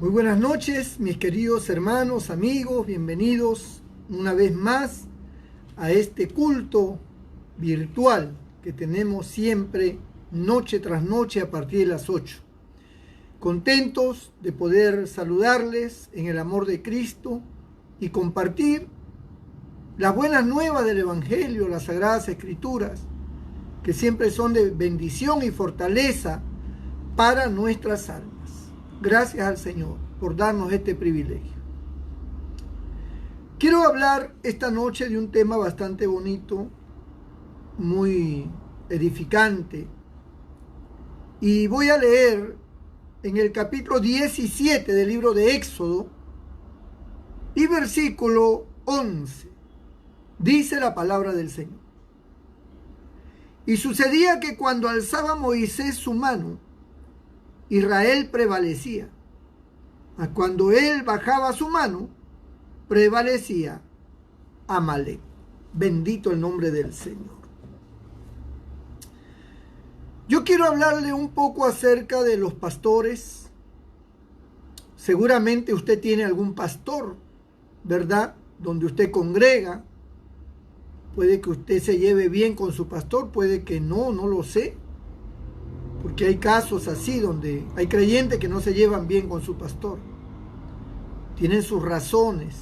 Muy buenas noches, mis queridos hermanos, amigos, bienvenidos una vez más a este culto virtual que tenemos siempre, noche tras noche, a partir de las 8. Contentos de poder saludarles en el amor de Cristo y compartir las buenas nuevas del Evangelio, las Sagradas Escrituras, que siempre son de bendición y fortaleza para nuestras almas. Gracias al Señor por darnos este privilegio. Quiero hablar esta noche de un tema bastante bonito, muy edificante. Y voy a leer en el capítulo 17 del libro de Éxodo y versículo 11. Dice la palabra del Señor. Y sucedía que cuando alzaba Moisés su mano, Israel prevalecía. A cuando él bajaba su mano, prevalecía Amalek. Bendito el nombre del Señor. Yo quiero hablarle un poco acerca de los pastores. Seguramente usted tiene algún pastor, ¿verdad? Donde usted congrega. Puede que usted se lleve bien con su pastor, puede que no lo sé. Porque hay casos así donde hay creyentes que no se llevan bien con su pastor. Tienen sus razones.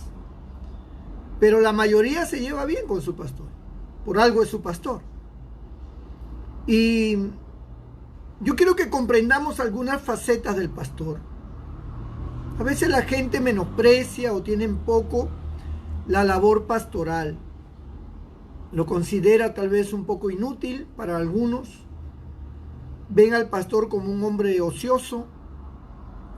Pero la mayoría se lleva bien con su pastor. Por algo es su pastor. Y yo quiero que comprendamos algunas facetas del pastor. A veces la gente menosprecia o tiene en poco la labor pastoral. Lo considera tal vez un poco inútil para algunos. Ven al pastor como un hombre ocioso,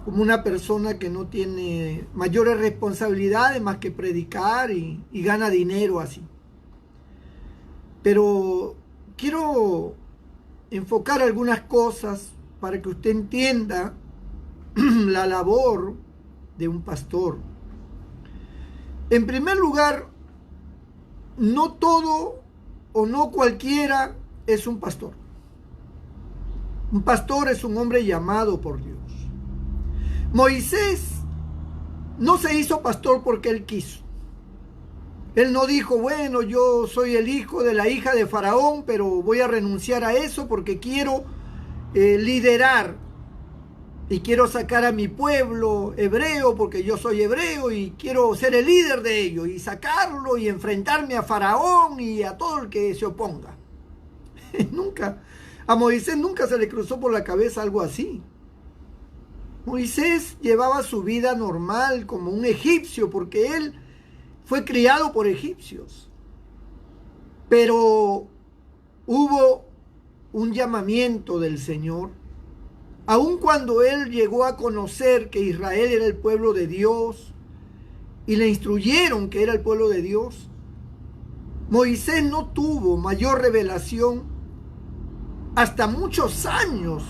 como una persona que no tiene mayores responsabilidades más que predicar y gana dinero así. Pero quiero enfocar algunas cosas para que usted entienda la labor de un pastor. En primer lugar, no todo o no cualquiera es un pastor. Un pastor es un hombre llamado por Dios. Moisés no se hizo pastor porque él quiso. Él no dijo, bueno, yo soy el hijo de la hija de Faraón, pero voy a renunciar a eso porque quiero liderar y quiero sacar a mi pueblo hebreo porque yo soy hebreo y quiero ser el líder de ellos y sacarlo y enfrentarme a Faraón y a todo el que se oponga. A Moisés nunca se le cruzó por la cabeza algo así. Moisés llevaba su vida normal como un egipcio porque él fue criado por egipcios. Pero hubo un llamamiento del Señor. Aun cuando él llegó a conocer que Israel era el pueblo de Dios y le instruyeron que era el pueblo de Dios, Moisés no tuvo mayor revelación hasta muchos años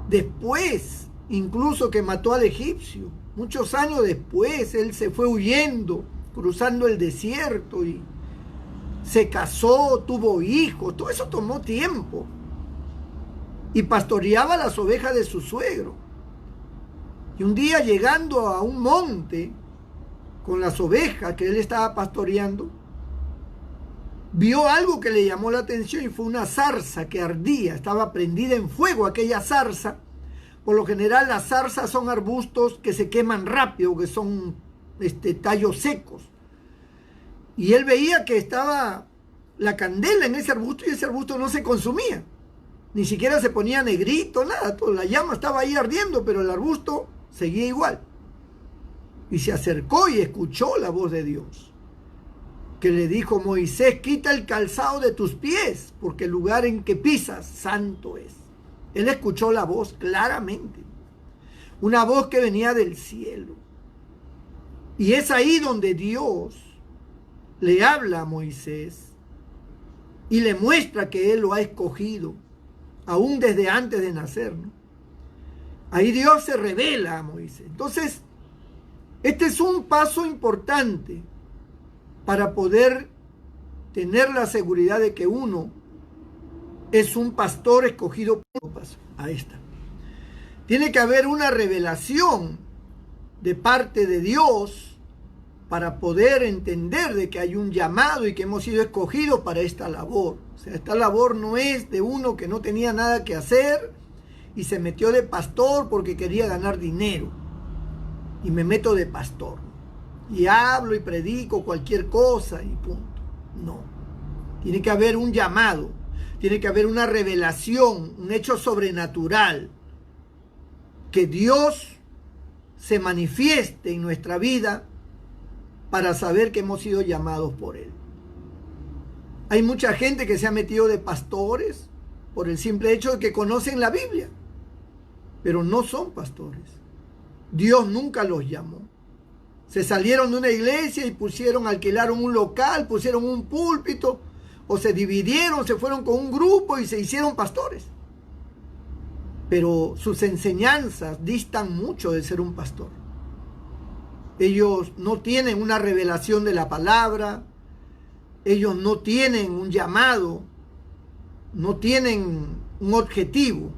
después, incluso que mató al egipcio. Muchos años después, él se fue huyendo, cruzando el desierto y se casó, tuvo hijos. Todo eso tomó tiempo. Y pastoreaba las ovejas de su suegro. Y un día llegando a un monte con las ovejas que él estaba pastoreando, vio algo que le llamó la atención y fue una zarza que ardía, estaba prendida en fuego aquella zarza. Por lo general las zarzas son arbustos que se queman rápido, que son tallos secos. Y él veía que estaba la candela en ese arbusto y ese arbusto no se consumía. Ni siquiera se ponía negrito, nada. La llama estaba ahí ardiendo, pero el arbusto seguía igual. Y se acercó y escuchó la voz de Dios, que le dijo: Moisés, quita el calzado de tus pies, porque el lugar en que pisas santo es. Él escuchó la voz claramente, una voz que venía del cielo. Y es ahí donde Dios le habla a Moisés y le muestra que él lo ha escogido, aún desde antes de nacer, ¿no? Ahí Dios se revela a Moisés. Entonces, este es un paso importante para poder tener la seguridad de que uno es un pastor escogido por paso. Ahí está. Tiene que haber una revelación de parte de Dios para poder entender de que hay un llamado y que hemos sido escogidos para esta labor. O sea, esta labor no es de uno que no tenía nada que hacer y se metió de pastor porque quería ganar dinero. Y me meto de pastor. Y hablo y predico cualquier cosa y punto. No. Tiene que haber un llamado. Tiene que haber una revelación, un hecho sobrenatural. Que Dios se manifieste en nuestra vida para saber que hemos sido llamados por Él. Hay mucha gente que se ha metido de pastores por el simple hecho de que conocen la Biblia, pero no son pastores. Dios nunca los llamó. Se salieron de una iglesia y alquilaron un local, pusieron un púlpito, o se dividieron, se fueron con un grupo y se hicieron pastores. Pero sus enseñanzas distan mucho de ser un pastor. Ellos no tienen una revelación de la palabra, ellos no tienen un llamado, no tienen un objetivo.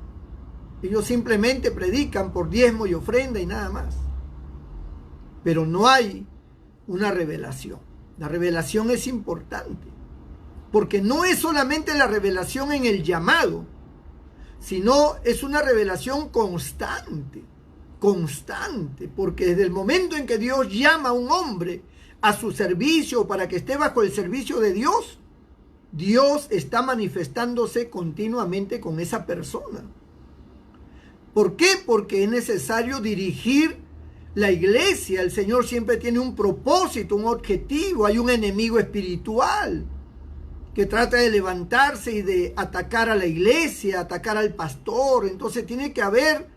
Ellos simplemente predican por diezmo y ofrenda y nada más. Pero no hay una revelación. La revelación es importante, porque no es solamente la revelación en el llamado, sino es una revelación constante, porque desde el momento en que Dios llama a un hombre a su servicio para que esté bajo el servicio de Dios, Dios está manifestándose continuamente con esa persona. ¿Por qué? Porque es necesario dirigir la iglesia. El Señor siempre tiene un propósito, un objetivo. Hay un enemigo espiritual que trata de levantarse y de atacar a la iglesia, atacar al pastor. Entonces tiene que haber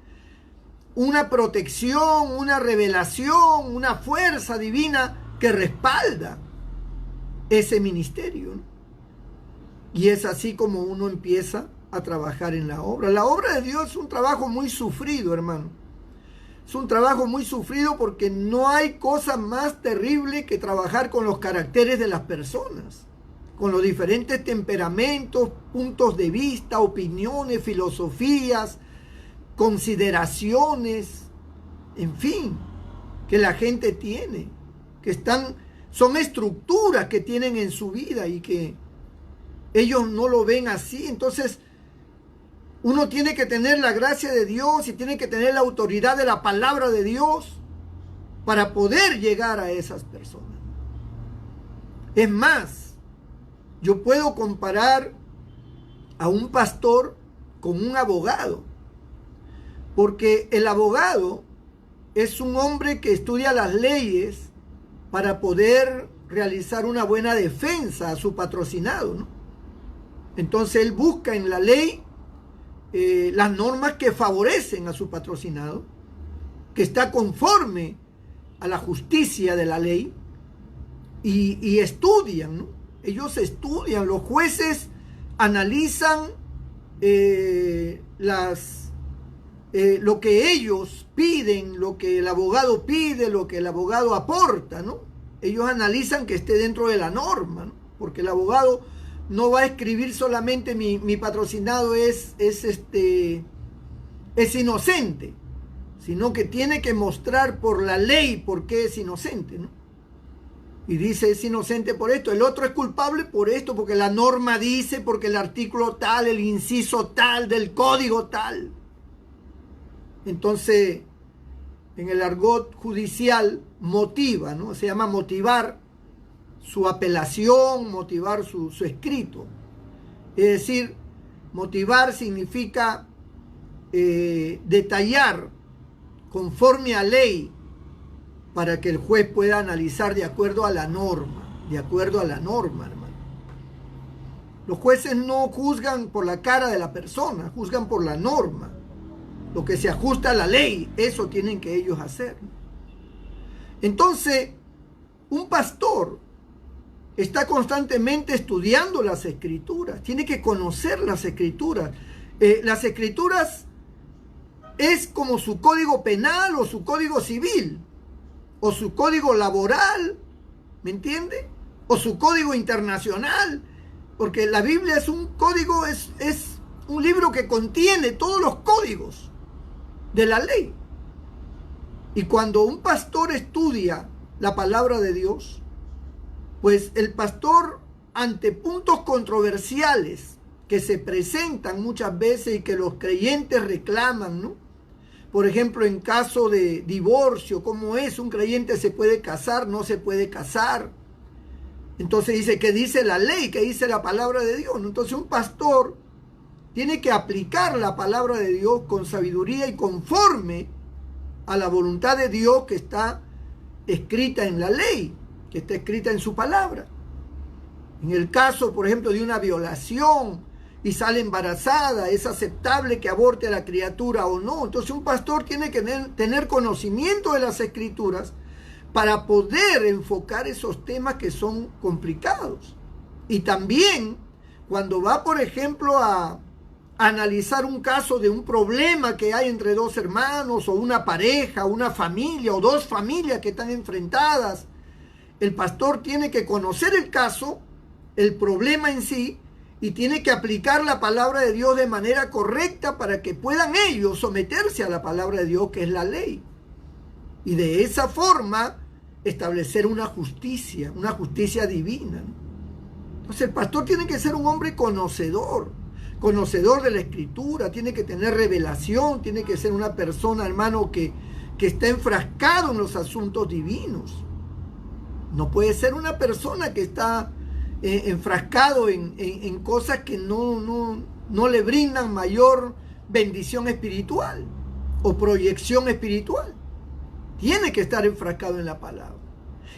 una protección, una revelación, una fuerza divina que respalda ese ministerio, ¿no? Y es así como uno empieza a trabajar en la obra. La obra de Dios es un trabajo muy sufrido, hermano. Es un trabajo muy sufrido porque no hay cosa más terrible que trabajar con los caracteres de las personas, con los diferentes temperamentos, puntos de vista, opiniones, filosofías, consideraciones, en fin, que la gente tiene, son estructuras que tienen en su vida y que ellos no lo ven así. Entonces, uno tiene que tener la gracia de Dios y tiene que tener la autoridad de la palabra de Dios para poder llegar a esas personas. Es más, yo puedo comparar a un pastor con un abogado, porque el abogado es un hombre que estudia las leyes para poder realizar una buena defensa a su patrocinado, ¿no? Entonces él busca en la ley las normas que favorecen a su patrocinado, que está conforme a la justicia de la ley, y estudian, ¿no? Ellos estudian, los jueces analizan lo que ellos piden, lo que el abogado pide, lo que el abogado aporta, ¿no? Ellos analizan que esté dentro de la norma, ¿no? Porque el abogado no va a escribir solamente mi patrocinado es inocente, sino que tiene que mostrar por la ley por qué es inocente, ¿no? Y dice, es inocente por esto, el otro es culpable por esto, porque la norma dice, porque el artículo tal, el inciso tal, del código tal. Entonces, en el argot judicial, motiva, ¿no? Se llama motivar su apelación, motivar su escrito. Es decir, motivar significa detallar conforme a ley para que el juez pueda analizar de acuerdo a la norma, hermano. Los jueces no juzgan por la cara de la persona, juzgan por la norma. Lo que se ajusta a la ley, eso tienen que ellos hacer. Entonces, un pastor está constantemente estudiando las escrituras, tiene que conocer las escrituras. Las escrituras es como su código penal o su código civil, o su código laboral, ¿me entiende? O su código internacional, porque la Biblia es un código, es un libro que contiene todos los códigos de la ley. Y cuando un pastor estudia la palabra de Dios, pues el pastor, ante puntos controversiales que se presentan muchas veces y que los creyentes reclaman, ¿no? Por ejemplo, en caso de divorcio, ¿cómo es? ¿Un creyente se puede casar? ¿No se puede casar? Entonces dice, ¿qué dice la ley? ¿Qué dice la palabra de Dios? Entonces un pastor tiene que aplicar la palabra de Dios con sabiduría y conforme a la voluntad de Dios que está escrita en la ley, que está escrita en su palabra. En el caso, por ejemplo, de una violación y sale embarazada, ¿es aceptable que aborte a la criatura o no? Entonces un pastor tiene que tener conocimiento de las escrituras para poder enfocar esos temas que son complicados. Y también cuando va, por ejemplo, a analizar un caso de un problema que hay entre dos hermanos o una pareja, una familia o dos familias que están enfrentadas, el pastor tiene que conocer el caso, el problema en sí, y tiene que aplicar la palabra de Dios de manera correcta para que puedan ellos someterse a la palabra de Dios, que es la ley. Y de esa forma establecer una justicia divina, ¿no? Entonces el pastor tiene que ser un hombre conocedor de la escritura, tiene que tener revelación, tiene que ser una persona, hermano, que está enfrascado en los asuntos divinos. No puede ser una persona que está enfrascado en cosas que no le brindan mayor bendición espiritual o proyección espiritual. Tiene que estar enfrascado en la palabra.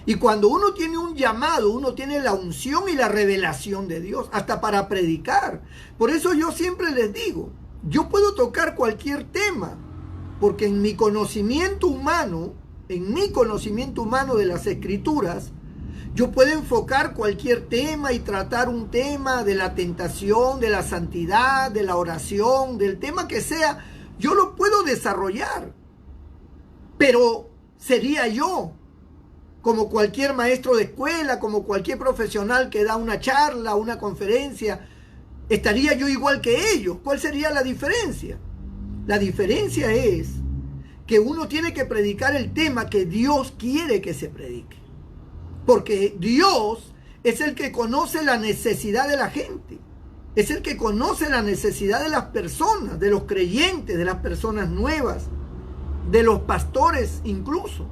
Y cuando uno tiene un llamado, uno tiene la unción y la revelación de Dios, hasta para predicar. Por eso yo siempre les digo, yo puedo tocar cualquier tema, porque en mi conocimiento humano de las escrituras, yo puedo enfocar cualquier tema y tratar un tema de la tentación, de la santidad, de la oración, del tema que sea, yo lo puedo desarrollar. Pero sería yo, como cualquier maestro de escuela, como cualquier profesional que da una charla, una conferencia, estaría yo igual que ellos. ¿Cuál sería la diferencia? La diferencia es que uno tiene que predicar el tema que Dios quiere que se predique. Porque Dios es el que conoce la necesidad de la gente. Es el que conoce la necesidad de las personas, de los creyentes, de las personas nuevas, de los pastores incluso.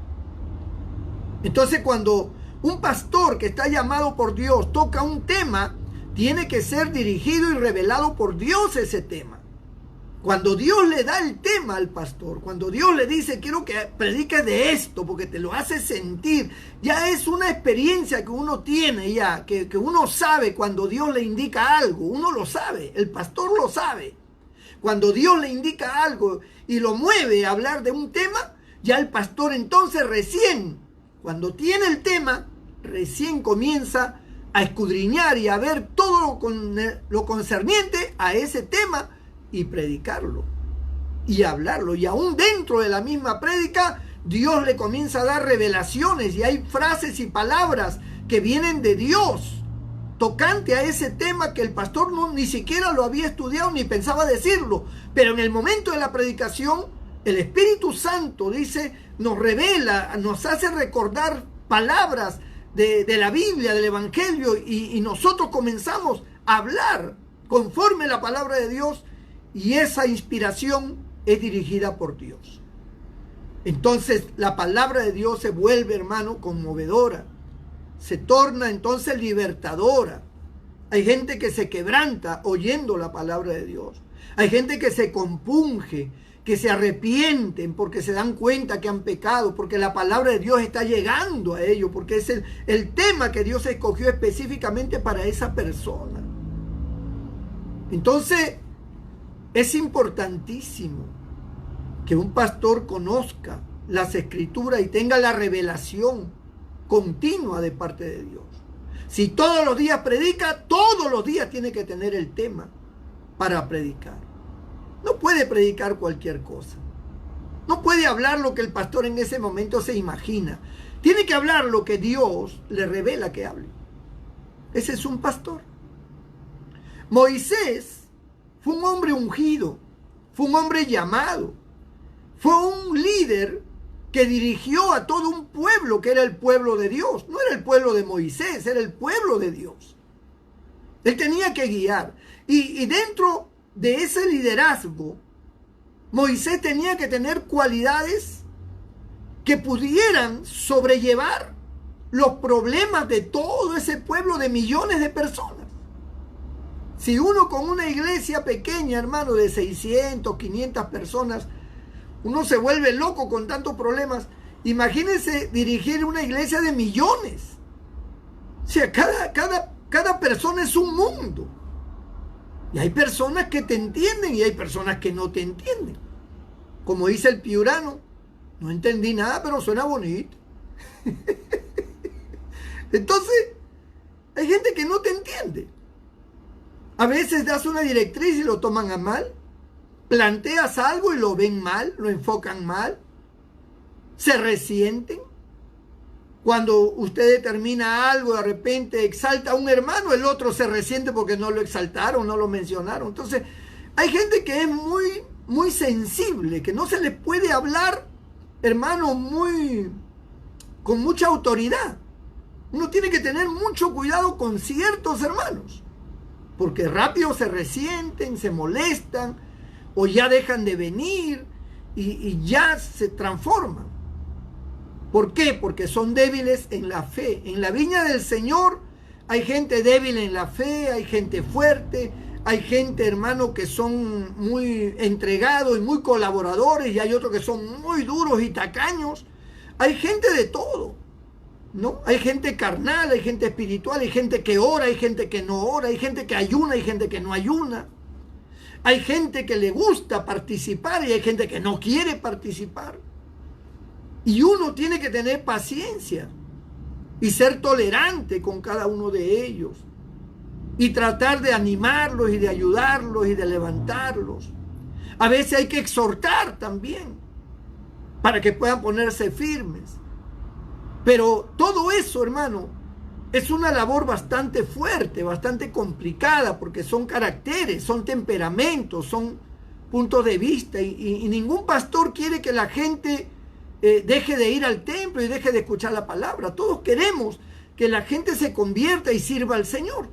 Entonces cuando un pastor que está llamado por Dios toca un tema, tiene que ser dirigido y revelado por Dios ese tema. Cuando Dios le da el tema al pastor, cuando Dios le dice, quiero que prediques de esto, porque te lo hace sentir, ya es una experiencia que uno tiene ya, que uno sabe cuando Dios le indica algo, uno lo sabe, el pastor lo sabe. Cuando Dios le indica algo y lo mueve a hablar de un tema, ya el pastor entonces recién, cuando tiene el tema, recién comienza a escudriñar y a ver todo lo concerniente a ese tema, y predicarlo y hablarlo. Y aún dentro de la misma prédica, Dios le comienza a dar revelaciones y hay frases y palabras que vienen de Dios tocante a ese tema que el pastor ni siquiera lo había estudiado ni pensaba decirlo. Pero en el momento de la predicación, el Espíritu Santo, dice, nos revela, nos hace recordar palabras de la Biblia, del Evangelio, y nosotros comenzamos a hablar conforme la palabra de Dios. Y esa inspiración es dirigida por Dios. Entonces la palabra de Dios se vuelve, hermano, conmovedora. Se torna entonces libertadora. Hay gente que se quebranta oyendo la palabra de Dios. Hay gente que se compunge, que se arrepienten porque se dan cuenta que han pecado, porque la palabra de Dios está llegando a ellos, porque es el tema que Dios escogió específicamente para esa persona. Entonces, es importantísimo que un pastor conozca las escrituras y tenga la revelación continua de parte de Dios. Si todos los días predica, todos los días tiene que tener el tema para predicar. No puede predicar cualquier cosa. No puede hablar lo que el pastor en ese momento se imagina. Tiene que hablar lo que Dios le revela que hable. Ese es un pastor. Moisés fue un hombre ungido, fue un hombre llamado, fue un líder que dirigió a todo un pueblo que era el pueblo de Dios. No era el pueblo de Moisés, era el pueblo de Dios. Él tenía que guiar. Y dentro de ese liderazgo, Moisés tenía que tener cualidades que pudieran sobrellevar los problemas de todo ese pueblo de millones de personas. Si uno con una iglesia pequeña, hermano, de 600, 500 personas, uno se vuelve loco con tantos problemas, imagínense dirigir una iglesia de millones. O sea, cada persona es un mundo. Y hay personas que te entienden y hay personas que no te entienden. Como dice el piurano, no entendí nada, pero suena bonito. Entonces, hay gente que no te entiende. A veces das una directriz y lo toman a mal. Planteas algo y lo ven mal, lo enfocan mal. Se resienten. Cuando usted determina algo, de repente exalta a un hermano, el otro se resiente porque no lo exaltaron, no lo mencionaron. Entonces, hay gente que es muy sensible, que no se les puede hablar, hermano, con mucha autoridad. Uno tiene que tener mucho cuidado con ciertos hermanos, porque rápido se resienten, se molestan, o ya dejan de venir y ya se transforman. ¿Por qué? Porque son débiles en la fe. En la viña del Señor hay gente débil en la fe, hay gente fuerte, hay gente, hermano, que son muy entregados y muy colaboradores, y hay otros que son muy duros y tacaños. Hay gente de todo, ¿no? Hay gente carnal, hay gente espiritual, hay gente que ora, hay gente que no ora, hay gente que ayuna, hay gente que no ayuna. Hay gente que le gusta participar y hay gente que no quiere participar. Y uno tiene que tener paciencia y ser tolerante con cada uno de ellos. Y tratar de animarlos y de ayudarlos y de levantarlos. A veces hay que exhortar también para que puedan ponerse firmes. Pero todo eso, hermano, es una labor bastante fuerte, bastante complicada, porque son caracteres, son temperamentos, son puntos de vista. Y ningún pastor quiere que la gente deje de ir al templo y deje de escuchar la palabra. Todos queremos que la gente se convierta y sirva al Señor.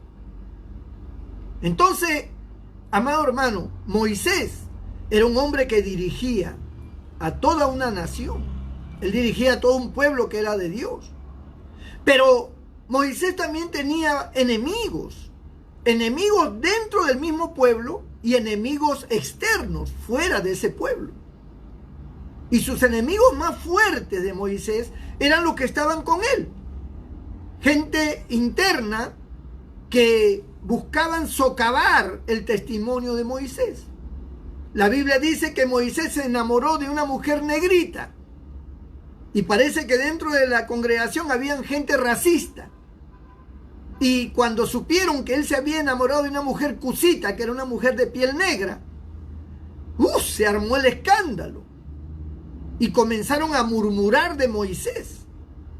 Entonces, amado hermano, Moisés era un hombre que dirigía a toda una nación. Él dirigía a todo un pueblo que era de Dios. Pero Moisés también tenía enemigos. Enemigos dentro del mismo pueblo y enemigos externos, fuera de ese pueblo. Y sus enemigos más fuertes de Moisés eran los que estaban con él. Gente interna que buscaban socavar el testimonio de Moisés. La Biblia dice que Moisés se enamoró de una mujer negrita. Y parece que dentro de la congregación habían gente racista. Y cuando supieron que él se había enamorado de una mujer cusita, que era una mujer de piel negra, se armó el escándalo. Y comenzaron a murmurar de Moisés.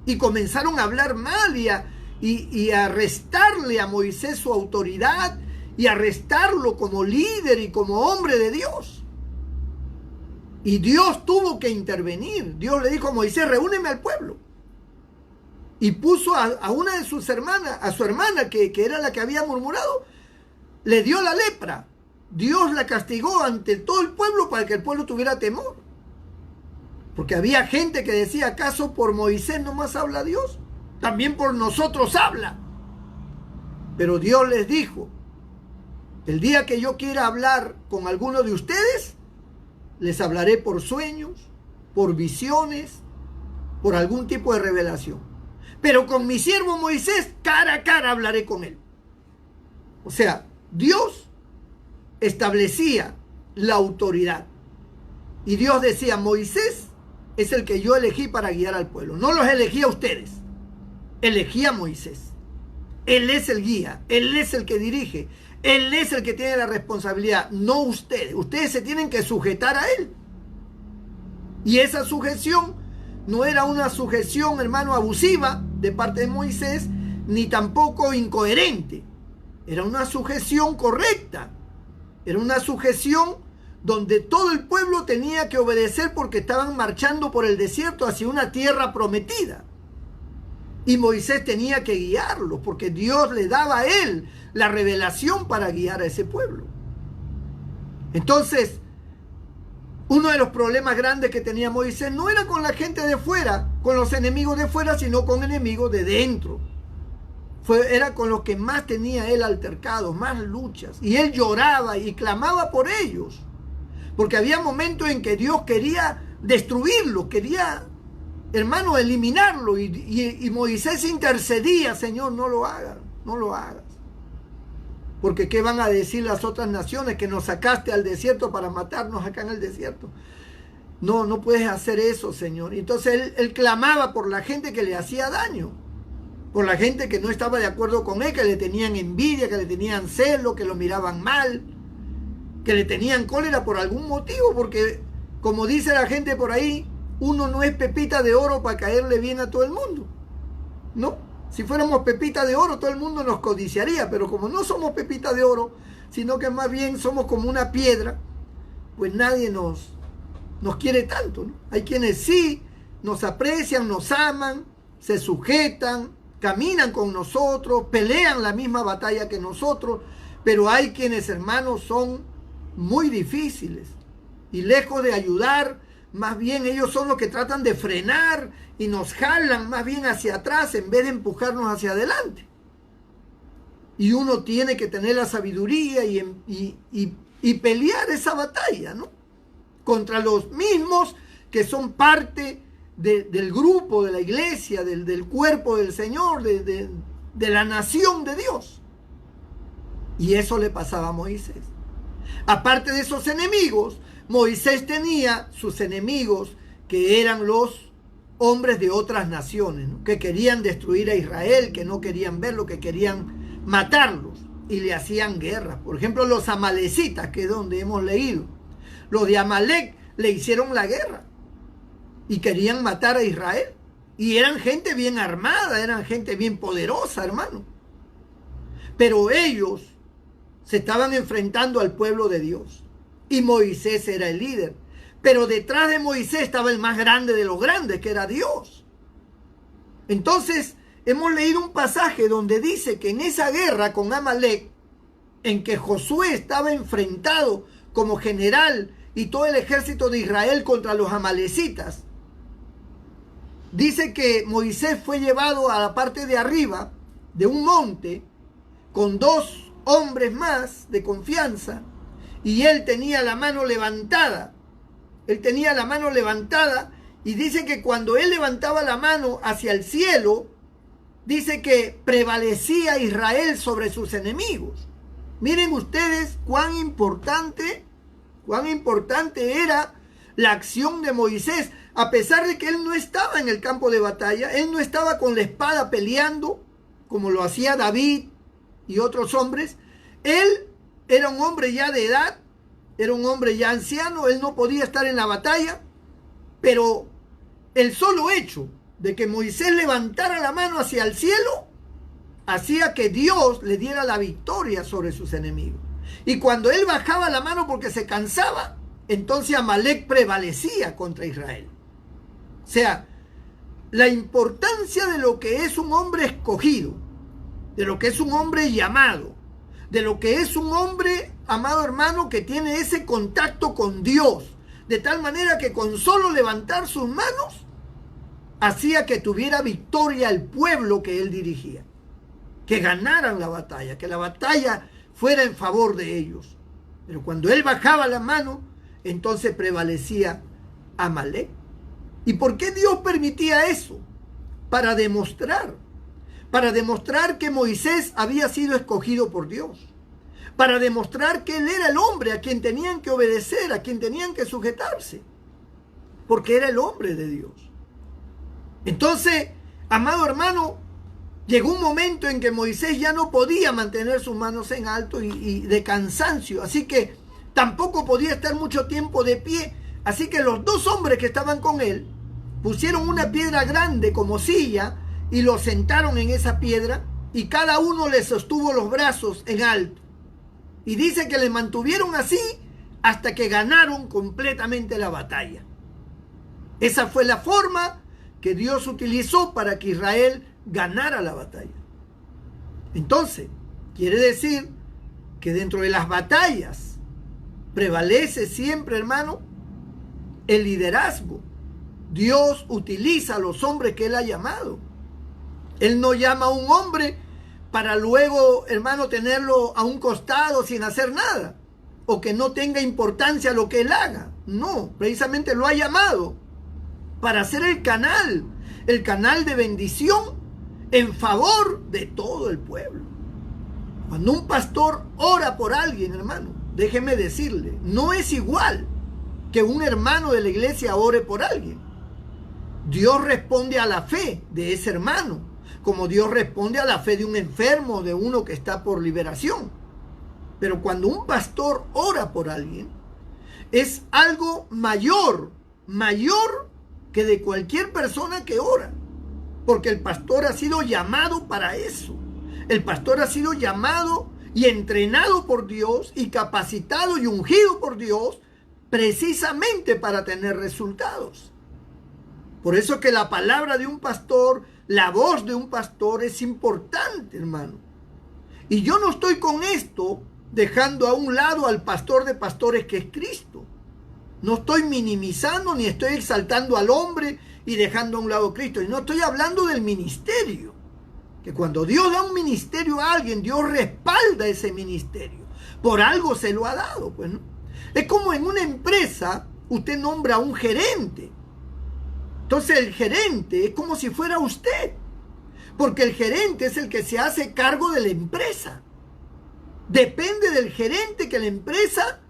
Y comenzaron a hablar mal y a restarle a Moisés su autoridad y a restarlo como líder y como hombre de Dios. Y Dios tuvo que intervenir. Dios le dijo a Moisés: reúneme al pueblo. Y puso a una de sus hermanas, a su hermana, que era la que había murmurado, le dio la lepra. Dios la castigó ante todo el pueblo para que el pueblo tuviera temor. Porque había gente que decía: ¿acaso por Moisés nomás habla Dios? También por nosotros habla. Pero Dios les dijo: el día que yo quiera hablar con alguno de ustedes, les hablaré por sueños, por visiones, por algún tipo de revelación. Pero con mi siervo Moisés, cara a cara hablaré con él. O sea, Dios establecía la autoridad. Y Dios decía: Moisés es el que yo elegí para guiar al pueblo. No los elegí a ustedes. Elegí a Moisés. Él es el guía. Él es el que dirige. Él es el que tiene la responsabilidad, no ustedes. Ustedes se tienen que sujetar a él. Y esa sujeción no era una sujeción, hermano, abusiva de parte de Moisés, ni tampoco incoherente. Era una sujeción correcta. Era una sujeción donde todo el pueblo tenía que obedecer porque estaban marchando por el desierto hacia una tierra prometida. Y Moisés tenía que guiarlos porque Dios le daba a él la revelación para guiar a ese pueblo. Entonces, uno de los problemas grandes que tenía Moisés no era con la gente de fuera, con los enemigos de fuera, sino con enemigos de dentro. Era con los que más tenía él altercados, más luchas. Y él lloraba y clamaba por ellos. Porque había momentos en que Dios quería destruirlo, quería, hermano, eliminarlo. Y Moisés intercedía: Señor, no lo hagas, no lo hagas. Porque ¿qué van a decir las otras naciones? Que nos sacaste al desierto para matarnos acá en el desierto. No, no puedes hacer eso, Señor. Entonces él clamaba por la gente que le hacía daño. Por la gente que no estaba de acuerdo con él, que le tenían envidia, que le tenían celo, que lo miraban mal, que le tenían cólera por algún motivo. Porque, como dice la gente por ahí, uno no es pepita de oro para caerle bien a todo el mundo. ¿No? Si fuéramos pepita de oro, todo el mundo nos codiciaría, pero como no somos pepita de oro, sino que más bien somos como una piedra, pues nadie nos quiere tanto, ¿no? Hay quienes sí nos aprecian, nos aman, se sujetan, caminan con nosotros, pelean la misma batalla que nosotros, pero hay quienes, hermanos, son muy difíciles y lejos de ayudar, más bien ellos son los que tratan de frenar y nos jalan más bien hacia atrás en vez de empujarnos hacia adelante. Y uno tiene que tener la sabiduría y pelear esa batalla, ¿no? Contra los mismos que son parte del grupo, de la iglesia, del cuerpo del Señor, de la nación de Dios. Y eso le pasaba a Moisés. Aparte de esos enemigos, Moisés tenía sus enemigos, que eran los hombres de otras naciones, ¿no? Que querían destruir a Israel, que no querían verlo, que querían matarlos y le hacían guerra. Por ejemplo, los amalecitas, que es donde hemos leído. Los de Amalec le hicieron la guerra y querían matar a Israel. Y eran gente bien armada, eran gente bien poderosa, hermano. Pero ellos se estaban enfrentando al pueblo de Dios. Y Moisés era el líder. Pero detrás de Moisés estaba el más grande de los grandes, que era Dios. Entonces, hemos leído un pasaje donde dice que en esa guerra con Amalec, en que Josué estaba enfrentado como general y todo el ejército de Israel contra los amalecitas, dice que Moisés fue llevado a la parte de arriba de un monte con 2 hombres más de confianza. Y él tenía la mano levantada. Él tenía la mano levantada. Y dice que cuando él levantaba la mano hacia el cielo, dice que prevalecía Israel sobre sus enemigos. Miren ustedes cuán importante era la acción de Moisés. A pesar de que él no estaba en el campo de batalla, él no estaba con la espada peleando, como lo hacía David y otros hombres. Él era un hombre ya de edad, era un hombre ya anciano, él no podía estar en la batalla, pero el solo hecho de que Moisés levantara la mano hacia el cielo hacía que Dios le diera la victoria sobre sus enemigos. Y cuando él bajaba la mano porque se cansaba, entonces Amalec prevalecía contra Israel. O sea, la importancia de lo que es un hombre escogido, de lo que es un hombre llamado, de lo que es un hombre, amado hermano, que tiene ese contacto con Dios, de tal manera que con solo levantar sus manos, hacía que tuviera victoria el pueblo que él dirigía, que ganaran la batalla, que la batalla fuera en favor de ellos. Pero cuando él bajaba la mano, entonces prevalecía Amalec. ¿Y por qué Dios permitía eso? Para demostrar que Moisés había sido escogido por Dios, para demostrar que él era el hombre a quien tenían que obedecer, a quien tenían que sujetarse, porque era el hombre de Dios. Entonces, amado hermano, llegó un momento en que Moisés ya no podía mantener sus manos en alto y de cansancio, así que tampoco podía estar mucho tiempo de pie. Así que los 2 hombres que estaban con él pusieron una piedra grande como silla y lo sentaron en esa piedra, y cada uno le sostuvo los brazos en alto. Y dice que le mantuvieron así hasta que ganaron completamente la batalla. Esa fue la forma que Dios utilizó para que Israel ganara la batalla. Entonces, quiere decir que dentro de las batallas prevalece siempre, hermano, el liderazgo. Dios utiliza a los hombres que Él ha llamado. Él no llama a un hombre para luego, hermano, tenerlo a un costado sin hacer nada, o que no tenga importancia lo que Él haga. No, precisamente lo ha llamado para ser el canal de bendición en favor de todo el pueblo. Cuando un pastor ora por alguien, hermano, déjeme decirle, no es igual que un hermano de la iglesia ore por alguien. Dios responde a la fe de ese hermano, como Dios responde a la fe de un enfermo, de uno que está por liberación. Pero cuando un pastor ora por alguien, es algo mayor que de cualquier persona que ora, porque el pastor ha sido llamado para eso. El pastor ha sido llamado y entrenado por Dios y capacitado y ungido por Dios precisamente para tener resultados. Por eso que la palabra de un pastor, la voz de un pastor es importante, hermano. Y yo no estoy con esto dejando a un lado al pastor de pastores que es Cristo. No estoy minimizando ni estoy exaltando al hombre y dejando a un lado a Cristo. Y no estoy hablando del ministerio. Que cuando Dios da un ministerio a alguien, Dios respalda ese ministerio. Por algo se lo ha dado, pues, ¿no? Es como en una empresa, usted nombra a un gerente. Entonces el gerente es como si fuera usted. Porque el gerente es el que se hace cargo de la empresa. Depende del gerente que la empresa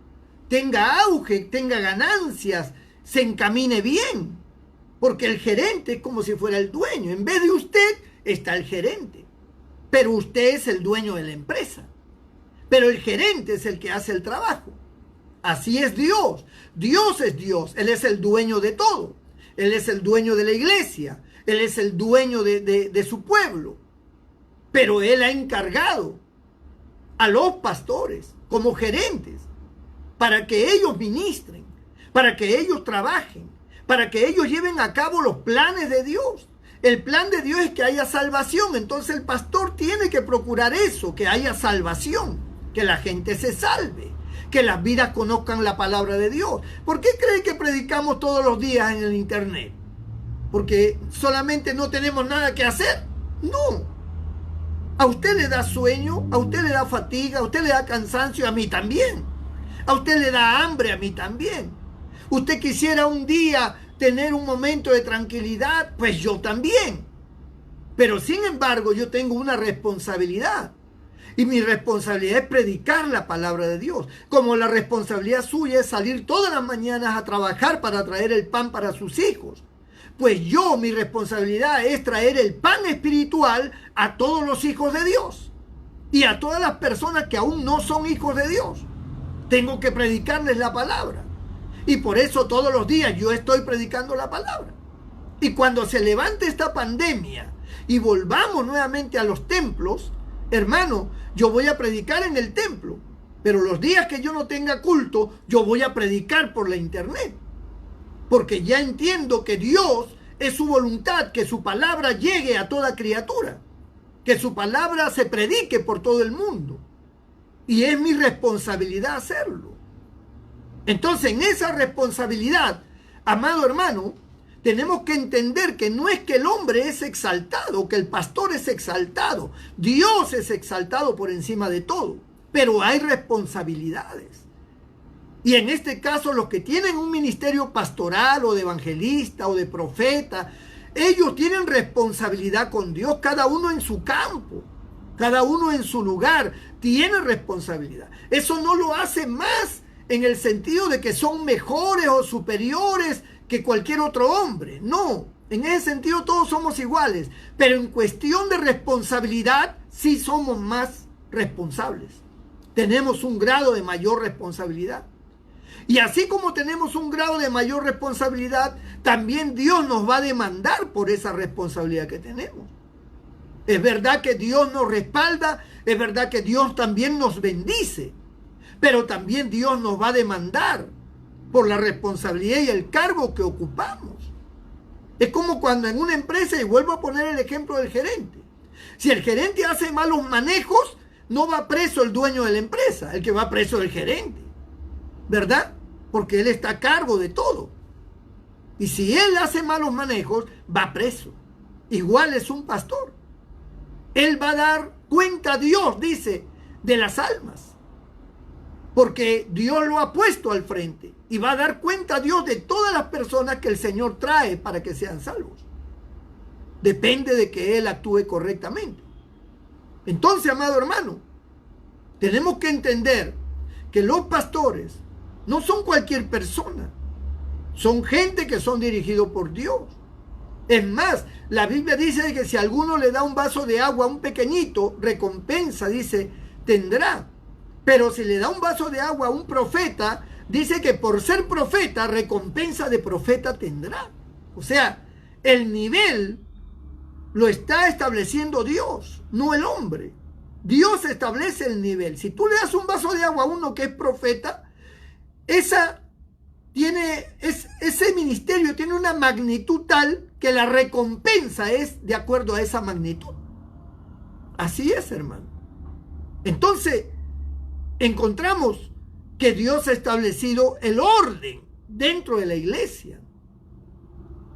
tenga auge, tenga ganancias, se encamine bien. Porque el gerente es como si fuera el dueño. En vez de usted está el gerente. Pero usted es el dueño de la empresa. Pero el gerente es el que hace el trabajo. Así es Dios. Dios es Dios. Él es el dueño de todo. Él es el dueño de la iglesia. Él es el dueño de su pueblo. Pero Él ha encargado a los pastores como gerentes para que ellos ministren, para que ellos trabajen, para que ellos lleven a cabo los planes de Dios. El plan de Dios es que haya salvación. Entonces el pastor tiene que procurar eso, que haya salvación, que la gente se salve, que las vidas conozcan la palabra de Dios. ¿Por qué cree que predicamos todos los días en el internet? ¿Porque solamente no tenemos nada que hacer? No. A usted le da sueño, a usted le da fatiga, a usted le da cansancio, a mí también. A usted le da hambre, a mí también. Usted quisiera un día tener un momento de tranquilidad, pues yo también. Pero sin embargo, yo tengo una responsabilidad. Y mi responsabilidad es predicar la palabra de Dios. Como la responsabilidad suya es salir todas las mañanas a trabajar para traer el pan para sus hijos. Pues yo, mi responsabilidad es traer el pan espiritual a todos los hijos de Dios. Y a todas las personas que aún no son hijos de Dios. Tengo que predicarles la palabra. Y por eso todos los días yo estoy predicando la palabra. Y cuando se levante esta pandemia y volvamos nuevamente a los templos, hermano, yo voy a predicar en el templo. Pero los días que yo no tenga culto, yo voy a predicar por la internet. Porque ya entiendo que Dios es su voluntad, que su palabra llegue a toda criatura. Que su palabra se predique por todo el mundo. Y es mi responsabilidad hacerlo. Entonces, en esa responsabilidad, amado hermano, tenemos que entender que no es que el hombre es exaltado, que el pastor es exaltado. Dios es exaltado por encima de todo. Pero hay responsabilidades. Y en este caso, los que tienen un ministerio pastoral o de evangelista o de profeta, ellos tienen responsabilidad con Dios, cada uno en su campo, cada uno en su lugar, tiene responsabilidad. Eso no lo hace más en el sentido de que son mejores o superiores que cualquier otro hombre. No, en ese sentido todos somos iguales, pero en cuestión de responsabilidad sí somos más responsables. Tenemos un grado de mayor responsabilidad. Y así como tenemos un grado de mayor responsabilidad, también Dios nos va a demandar por esa responsabilidad que tenemos. Es verdad que Dios nos respalda, es verdad que Dios también nos bendice. pero también Dios nos va a demandar por la responsabilidad y el cargo que ocupamos. Es como cuando en una empresa, y vuelvo a poner el ejemplo del gerente, si el gerente hace malos manejos, no va preso el dueño de la empresa, el que va preso es el gerente, ¿verdad? Porque él está a cargo de todo. Y si él hace malos manejos, va preso. Igual es un pastor. Él va a dar cuenta a Dios, dice, de las almas. Porque Dios lo ha puesto al frente. Y va a dar cuenta a Dios de todas las personas que el Señor trae para que sean salvos. Depende de que Él actúe correctamente. Entonces, amado hermano, tenemos que entender que los pastores no son cualquier persona. Son gente que son dirigidos por Dios. Es más, la Biblia dice que si alguno le da un vaso de agua a un pequeñito, recompensa, dice, tendrá. Pero si le da un vaso de agua a un profeta, dice que por ser profeta, recompensa de profeta tendrá. O sea, el nivel lo está estableciendo Dios, no el hombre. Dios establece el nivel. Si tú le das un vaso de agua a uno que es profeta, ese ministerio tiene una magnitud tal que la recompensa es de acuerdo a esa magnitud. Así es, hermano. Entonces, encontramos que Dios ha establecido el orden dentro de la iglesia.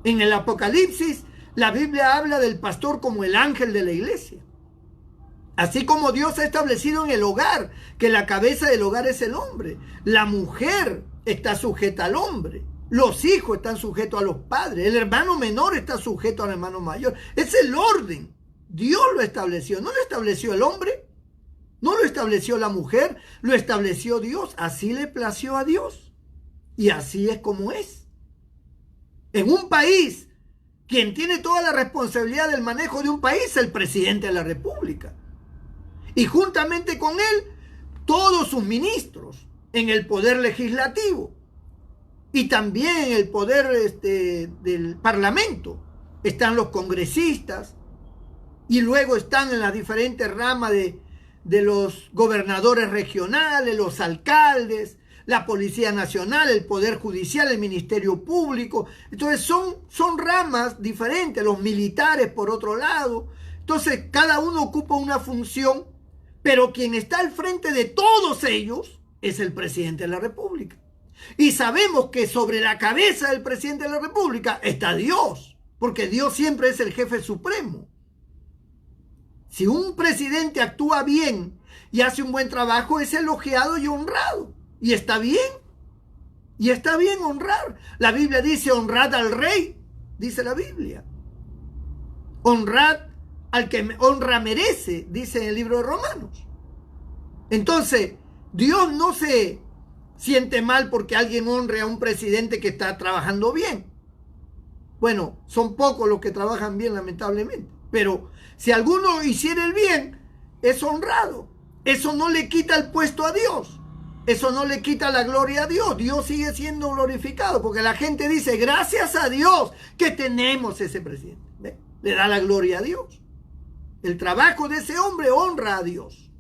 En el Apocalipsis, la Biblia habla del pastor como el ángel de la iglesia. Así como Dios ha establecido en el hogar que la cabeza del hogar es el hombre. La mujer está sujeta al hombre. Los hijos están sujetos a los padres. El hermano menor está sujeto al hermano mayor. Es el orden. Dios lo estableció. No lo estableció el hombre. No lo estableció la mujer. Lo estableció Dios. Así le plació a Dios. Y así es como es. En un país, quien tiene toda la responsabilidad del manejo de un país es el presidente de la República. Y juntamente con él, todos sus ministros en el poder legislativo y también en el poder del parlamento. Están los congresistas y luego están en las diferentes ramas de los gobernadores regionales, los alcaldes, la Policía Nacional, el Poder Judicial, el Ministerio Público. Entonces son ramas diferentes, los militares por otro lado. Entonces cada uno ocupa una función, pero quien está al frente de todos ellos es el presidente de la República. Y sabemos que sobre la cabeza del presidente de la República está Dios, porque Dios siempre es el jefe supremo. Si un presidente actúa bien y hace un buen trabajo, es elogiado y honrado. Y está bien. Y está bien honrar. La Biblia dice, honrad al rey, dice la Biblia. Honrad al que honra merece, dice en el libro de Romanos. Entonces, Dios no se siente mal porque alguien honre a un presidente que está trabajando bien. Bueno, son pocos los que trabajan bien, lamentablemente. Pero si alguno hiciera el bien, es honrado. Eso no le quita el puesto a Dios. Eso no le quita la gloria a Dios. Dios sigue siendo glorificado porque la gente dice, gracias a Dios que tenemos ese presidente. ¿Ve? Le da la gloria a Dios. El trabajo de ese hombre honra a Dios.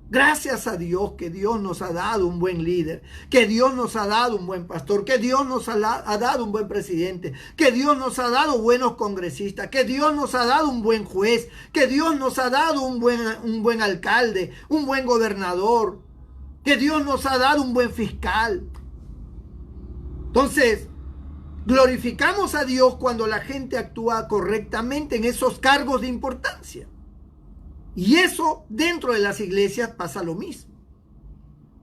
Gracias a Dios que Dios nos ha dado un buen líder, que Dios nos ha dado un buen pastor, que Dios nos ha dado un buen presidente, que Dios nos ha dado buenos congresistas, que Dios nos ha dado un buen juez, que Dios nos ha dado un buen alcalde, un buen gobernador, que Dios nos ha dado un buen fiscal. Entonces, glorificamos a Dios cuando la gente actúa correctamente en esos cargos de importancia. Y eso dentro de las iglesias pasa lo mismo.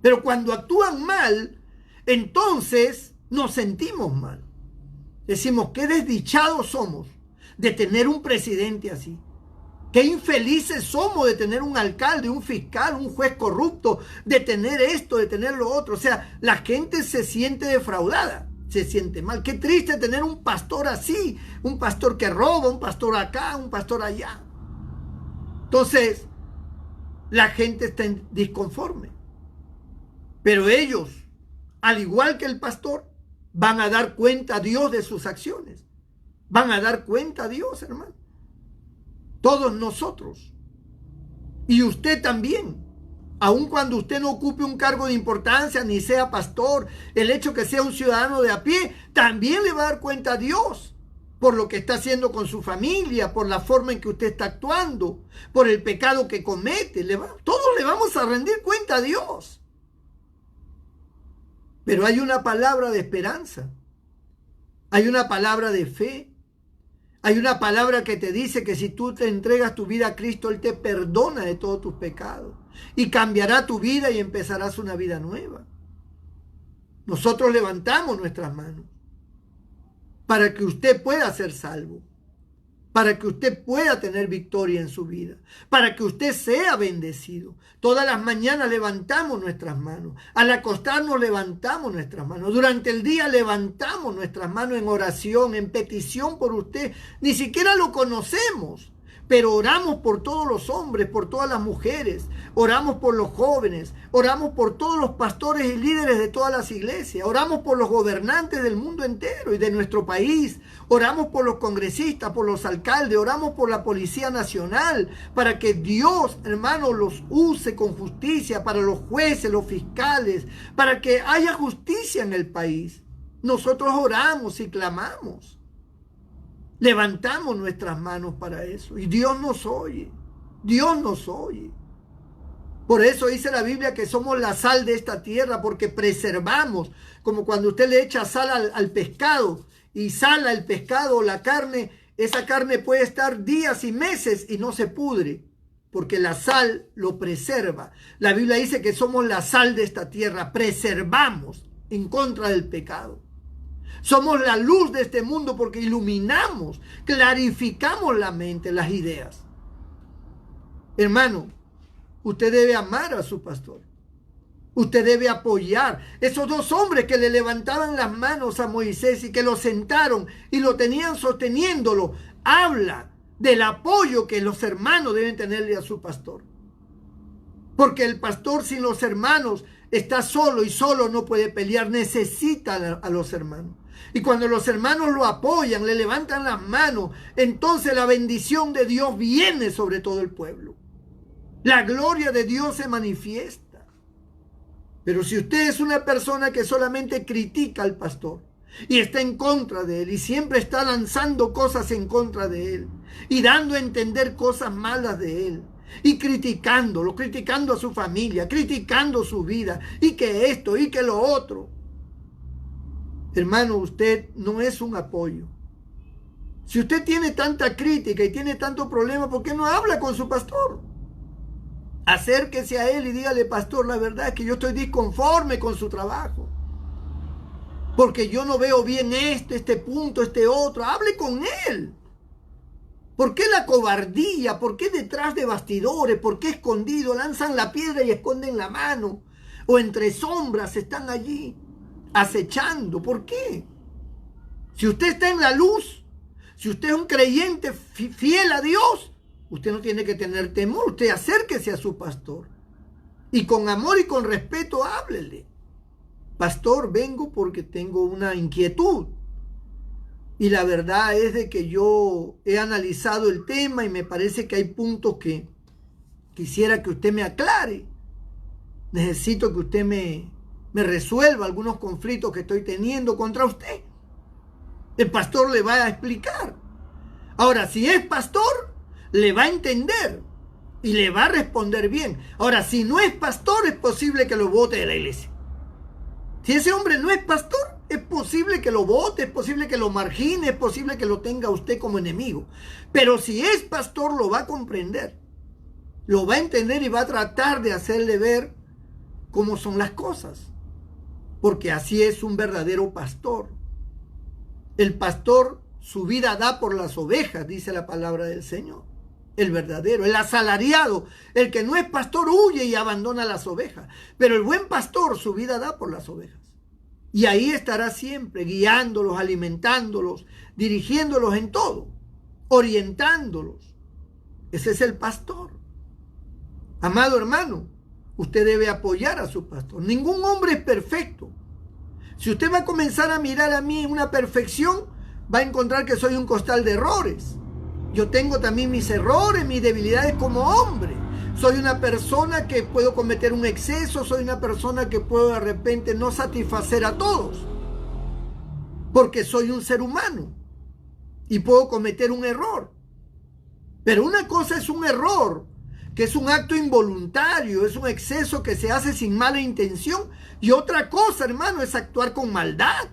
Pero cuando actúan mal, entonces nos sentimos mal. Decimos, qué desdichados somos de tener un presidente así. Qué infelices somos de tener un alcalde, un fiscal, un juez corrupto, de tener esto, de tener lo otro. O sea, la gente se siente defraudada, se siente mal. Qué triste tener un pastor así, un pastor que roba, un pastor acá, un pastor allá. Entonces, la gente está disconforme. Pero ellos, al igual que el pastor, van a dar cuenta a Dios de sus acciones. Van a dar cuenta a Dios, hermano. Todos nosotros. Y usted también. Aun cuando usted no ocupe un cargo de importancia ni sea pastor, el hecho que sea un ciudadano de a pie, también le va a dar cuenta a Dios por lo que está haciendo con su familia, por la forma en que usted está actuando, por el pecado que comete. Todos le vamos a rendir cuenta a Dios. Pero hay una palabra de esperanza, hay una palabra de fe, hay una palabra que te dice que si tú te entregas tu vida a Cristo, Él te perdona de todos tus pecados y cambiará tu vida y empezarás una vida nueva. Nosotros levantamos nuestras manos para que usted pueda ser salvo, para que usted pueda tener victoria en su vida, para que usted sea bendecido. Todas las mañanas levantamos nuestras manos, al acostarnos levantamos nuestras manos, durante el día levantamos nuestras manos en oración, en petición por usted. Ni siquiera lo conocemos, pero oramos por todos los hombres, por todas las mujeres, oramos por los jóvenes, oramos por todos los pastores y líderes de todas las iglesias, oramos por los gobernantes del mundo entero y de nuestro país, oramos por los congresistas, por los alcaldes, oramos por la Policía Nacional, para que Dios, hermano, los use con justicia, para los jueces, los fiscales, para que haya justicia en el país. Nosotros oramos y clamamos. Levantamos nuestras manos para eso y Dios nos oye, Dios nos oye. Por eso dice la Biblia que somos la sal de esta tierra, porque preservamos, como cuando usted le echa sal al pescado y sala el pescado o la carne, esa carne puede estar días y meses y no se pudre, porque la sal lo preserva. La Biblia dice que somos la sal de esta tierra, preservamos en contra del pecado. Somos la luz de este mundo porque iluminamos, clarificamos la mente, las ideas. Hermano, usted debe amar a su pastor. Usted debe apoyar. Esos dos hombres que le levantaban las manos a Moisés y que lo sentaron y lo tenían sosteniéndolo, habla del apoyo que los hermanos deben tenerle a su pastor. Porque el pastor sin los hermanos está solo y solo no puede pelear, necesita a los hermanos. Y cuando los hermanos lo apoyan, le levantan las manos, entonces la bendición de Dios viene sobre todo el pueblo. La gloria de Dios se manifiesta. Pero si usted es una persona que solamente critica al pastor y está en contra de él y siempre está lanzando cosas en contra de él y dando a entender cosas malas de él y criticándolo, criticando a su familia, criticando su vida y que esto y que lo otro, hermano, usted no es un apoyo. Si usted tiene tanta crítica y tiene tanto problema, ¿por qué no habla con su pastor? Acérquese a él y dígale: pastor, la verdad es que yo estoy disconforme con su trabajo, porque yo no veo bien este punto, este otro. Hable con él. ¿Por qué la cobardía? ¿Por qué detrás de bastidores? ¿Por qué escondido? Lanzan la piedra y esconden la mano. O entre sombras están allí acechando. ¿Por qué? Si usted está en la luz, si usted es un creyente fiel a Dios, usted no tiene que tener temor. Usted acérquese a su pastor y con amor y con respeto háblele: pastor, vengo porque tengo una inquietud. Y la verdad es de que yo he analizado el tema y me parece que hay puntos que quisiera que usted me aclare. Necesito que usted me resuelva algunos conflictos que estoy teniendo contra usted. El pastor le va a explicar. Ahora, si es pastor, le va a entender y le va a responder bien. Ahora, si no es pastor, es posible que lo vote de la iglesia. Si ese hombre no es pastor, es posible que lo vote, es posible que lo margine, es posible que lo tenga usted como enemigo. Pero si es pastor, lo va a comprender, lo va a entender y va a tratar de hacerle ver cómo son las cosas. Porque así es un verdadero pastor. El pastor su vida da por las ovejas, dice la palabra del Señor. El verdadero, el asalariado, el que no es pastor huye y abandona las ovejas. Pero el buen pastor su vida da por las ovejas. Y ahí estará siempre guiándolos, alimentándolos, dirigiéndolos en todo, orientándolos. Ese es el pastor. Amado hermano, usted debe apoyar a su pastor. Ningún hombre es perfecto. Si usted va a comenzar a mirar a mí una perfección, va a encontrar que soy un costal de errores. Yo tengo también mis errores, mis debilidades como hombre. soy una persona que puedo cometer un exceso, soy una persona que puedo de repente no satisfacer a todos, porque soy un ser humano y puedo cometer un error. Pero una cosa es un error, que es un acto involuntario, es un exceso que se hace sin mala intención, y otra cosa, hermano, es actuar con maldad.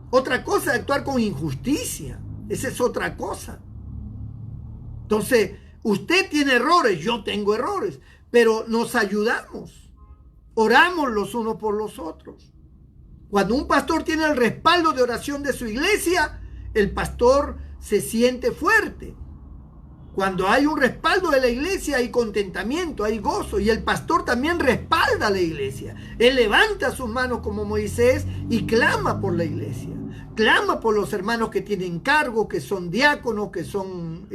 Otra cosa es actuar con injusticia. Esa es otra cosa. Entonces, usted tiene errores, yo tengo errores, pero nos ayudamos. Oramos los unos por los otros. Cuando un pastor tiene el respaldo de oración de su iglesia, el pastor se siente fuerte. Cuando hay un respaldo de la iglesia, hay contentamiento, hay gozo, y el pastor también respalda a la iglesia. Él levanta sus manos como Moisés y clama por la iglesia. Clama por los hermanos que tienen cargo, que son diáconos, que son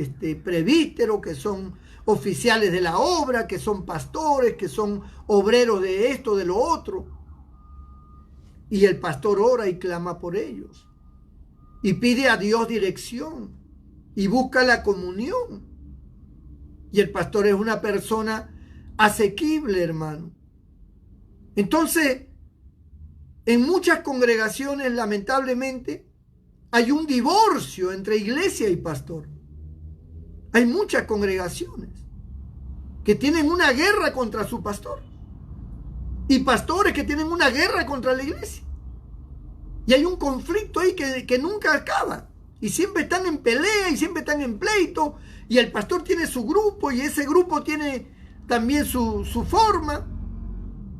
presbíteros, que son oficiales de la obra, que son pastores, que son obreros de esto, de lo otro. Y el pastor ora y clama por ellos. Y pide a Dios dirección. Y busca la comunión. Y el pastor es una persona asequible, hermano. Entonces, en muchas congregaciones, lamentablemente, hay un divorcio entre iglesia y pastor. Hay muchas congregaciones que tienen una guerra contra su pastor. Y pastores que tienen una guerra contra la iglesia. Y hay un conflicto ahí que nunca acaba. Y siempre están en pelea y siempre están en pleito. Y el pastor tiene su grupo y ese grupo tiene también su forma.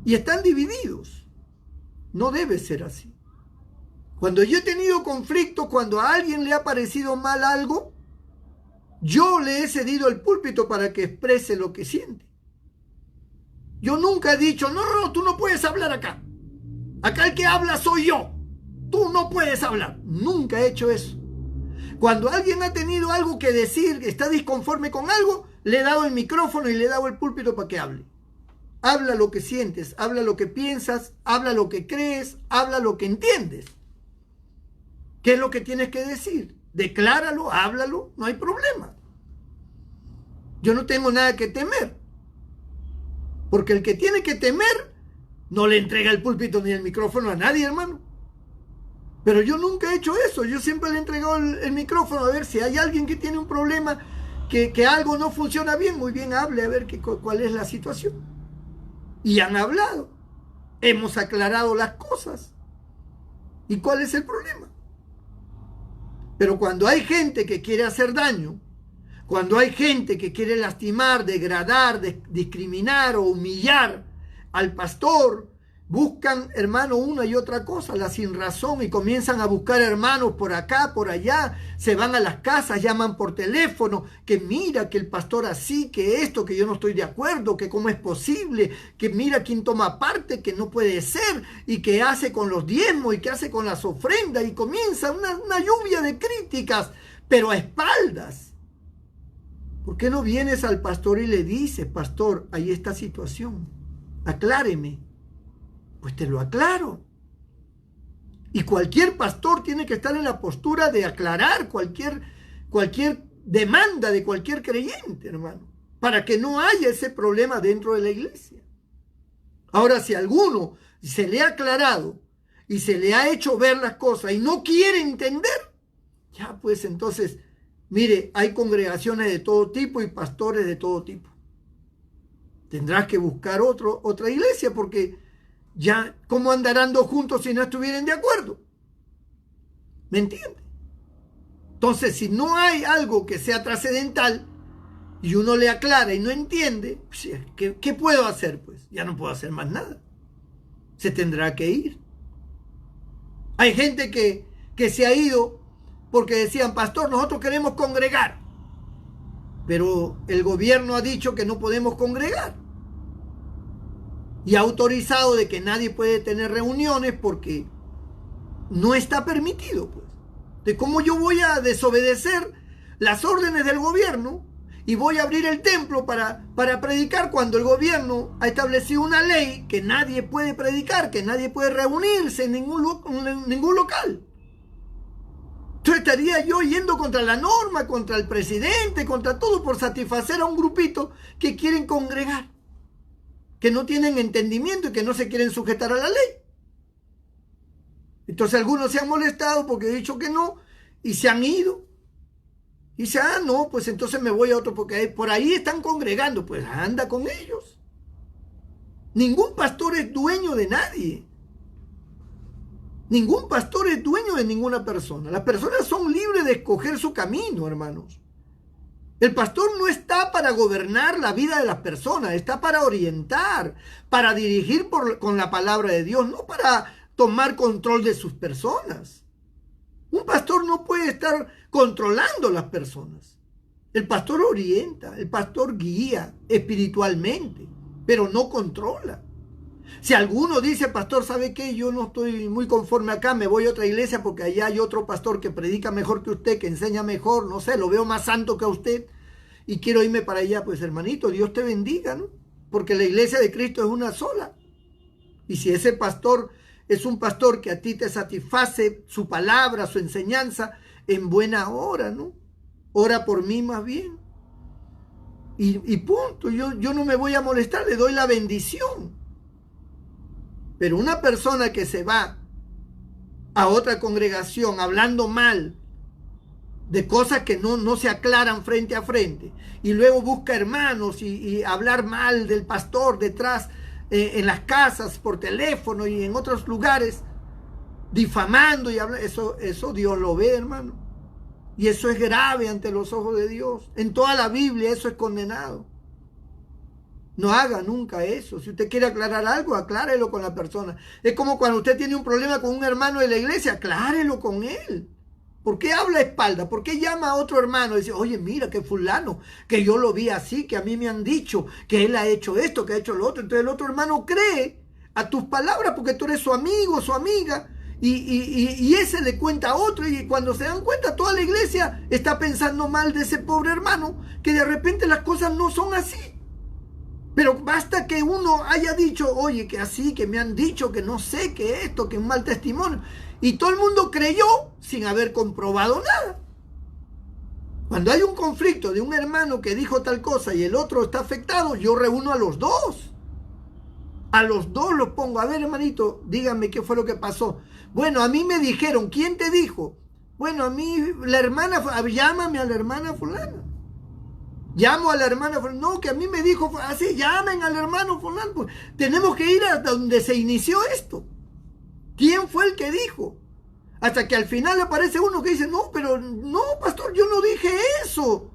Y están divididos. No debe ser así. Cuando yo he tenido conflictos, cuando a alguien le ha parecido mal algo, yo le he cedido el púlpito para que exprese lo que siente. Yo nunca he dicho, no, tú no puedes hablar acá. Acá el que habla soy yo. Tú no puedes hablar. Nunca he hecho eso. Cuando alguien ha tenido algo que decir, está disconforme con algo, le he dado el micrófono y le he dado el púlpito para que hable. Habla lo que sientes, habla lo que piensas, habla lo que crees, habla lo que entiendes. ¿Qué es lo que tienes que decir? Decláralo, háblalo, no hay problema. Yo no tengo nada que temer. Porque el que tiene que temer no le entrega el púlpito ni el micrófono a nadie, hermano. Pero yo nunca he hecho eso. Yo siempre le he entregado el micrófono a ver si hay alguien que tiene un problema, que algo no funciona bien. Muy bien, hable a ver cuál es la situación. Y han hablado. Hemos aclarado las cosas. ¿Y cuál es el problema? Pero cuando hay gente que quiere hacer daño, cuando hay gente que quiere lastimar, degradar, discriminar o humillar al pastor, buscan, hermano, una y otra cosa, la sinrazón, y comienzan a buscar hermanos por acá, por allá, se van a las casas, llaman por teléfono, que mira que el pastor así, que esto, que yo no estoy de acuerdo, que cómo es posible, que mira quién toma parte, que no puede ser, y que hace con los diezmos, y que hace con las ofrendas, y comienza una lluvia de críticas, pero a espaldas. ¿Por qué no vienes al pastor y le dices, pastor, hay esta situación, acláreme? Pues te lo aclaro. Y cualquier pastor tiene que estar en la postura de aclarar cualquier demanda de cualquier creyente, hermano, para que no haya ese problema dentro de la iglesia. Ahora, si a alguno se le ha aclarado y se le ha hecho ver las cosas y no quiere entender, ya pues entonces, mire, hay congregaciones de todo tipo y pastores de todo tipo. Tendrás que buscar otra iglesia, porque ya, ¿cómo andarán dos juntos si no estuvieran de acuerdo? ¿Me entiende? Entonces, si no hay algo que sea trascendental y uno le aclara y no entiende, pues, ¿qué puedo hacer? Pues ya no puedo hacer más nada. Se tendrá que ir. Hay gente que se ha ido porque decían, pastor, nosotros queremos congregar, pero el gobierno ha dicho que no podemos congregar. Y ha autorizado de que nadie puede tener reuniones porque no está permitido, pues. ¿De cómo yo voy a desobedecer las órdenes del gobierno y voy a abrir el templo para predicar cuando el gobierno ha establecido una ley que nadie puede predicar, que nadie puede reunirse en ningún local? Entonces estaría yo yendo contra la norma, contra el presidente, contra todo por satisfacer a un grupito que quieren congregar, que no tienen entendimiento y que no se quieren sujetar a la ley. Entonces algunos se han molestado porque he dicho que no y se han ido. Y dice, no, pues entonces me voy a otro porque por ahí están congregando. Pues anda con ellos. Ningún pastor es dueño de nadie. Ningún pastor es dueño de ninguna persona. Las personas son libres de escoger su camino, hermanos. El pastor no está para gobernar la vida de las personas, está para orientar, para dirigir con la palabra de Dios, no para tomar control de sus personas. Un pastor no puede estar controlando las personas. El pastor orienta, el pastor guía espiritualmente, pero no controla. Si alguno dice, pastor, ¿sabe qué? Yo no estoy muy conforme acá, me voy a otra iglesia porque allá hay otro pastor que predica mejor que usted, que enseña mejor, no sé, lo veo más santo que a usted y quiero irme para allá. Pues hermanito, Dios te bendiga, ¿no? Porque la iglesia de Cristo es una sola. Y si ese pastor es un pastor que a ti te satisface su palabra, su enseñanza, en buena hora, ¿no? Ora por mí más bien. Y punto, yo no me voy a molestar, le doy la bendición. Pero una persona que se va a otra congregación hablando mal de cosas que no se aclaran frente a frente y luego busca hermanos y hablar mal del pastor detrás en las casas, por teléfono y en otros lugares, difamando y hablando, eso Dios lo ve, hermano. Y eso es grave ante los ojos de Dios. En toda la Biblia eso es condenado. No haga nunca eso. Si usted quiere aclarar algo, aclárelo con la persona. Es como cuando usted tiene un problema con un hermano de la iglesia, aclárelo con él. ¿Por qué habla a espalda? ¿Por qué llama a otro hermano y dice, oye, mira que fulano, que yo lo vi así, que a mí me han dicho que él ha hecho esto, que ha hecho lo otro? Entonces el otro hermano cree a tus palabras porque tú eres su amigo, su amiga, y ese le cuenta a otro, y cuando se dan cuenta toda la iglesia está pensando mal de ese pobre hermano, que de repente las cosas no son así. Pero basta que uno haya dicho, oye, que así, que me han dicho, que no sé, que esto, que un mal testimonio. Y todo el mundo creyó sin haber comprobado nada. Cuando hay un conflicto de un hermano que dijo tal cosa y el otro está afectado, yo reúno a los dos. A los dos los pongo. A ver, hermanito, díganme qué fue lo que pasó. Bueno, a mí me dijeron, ¿quién te dijo? Bueno, a mí, la hermana, llámame a la hermana fulana. Llamo a la hermana fulana. No, que a mí me dijo así, llamen al hermano fulano. Pues, tenemos que ir a donde se inició esto. ¿Quién fue el que dijo? Hasta que al final aparece uno que dice, no, pero no, pastor, yo no dije eso.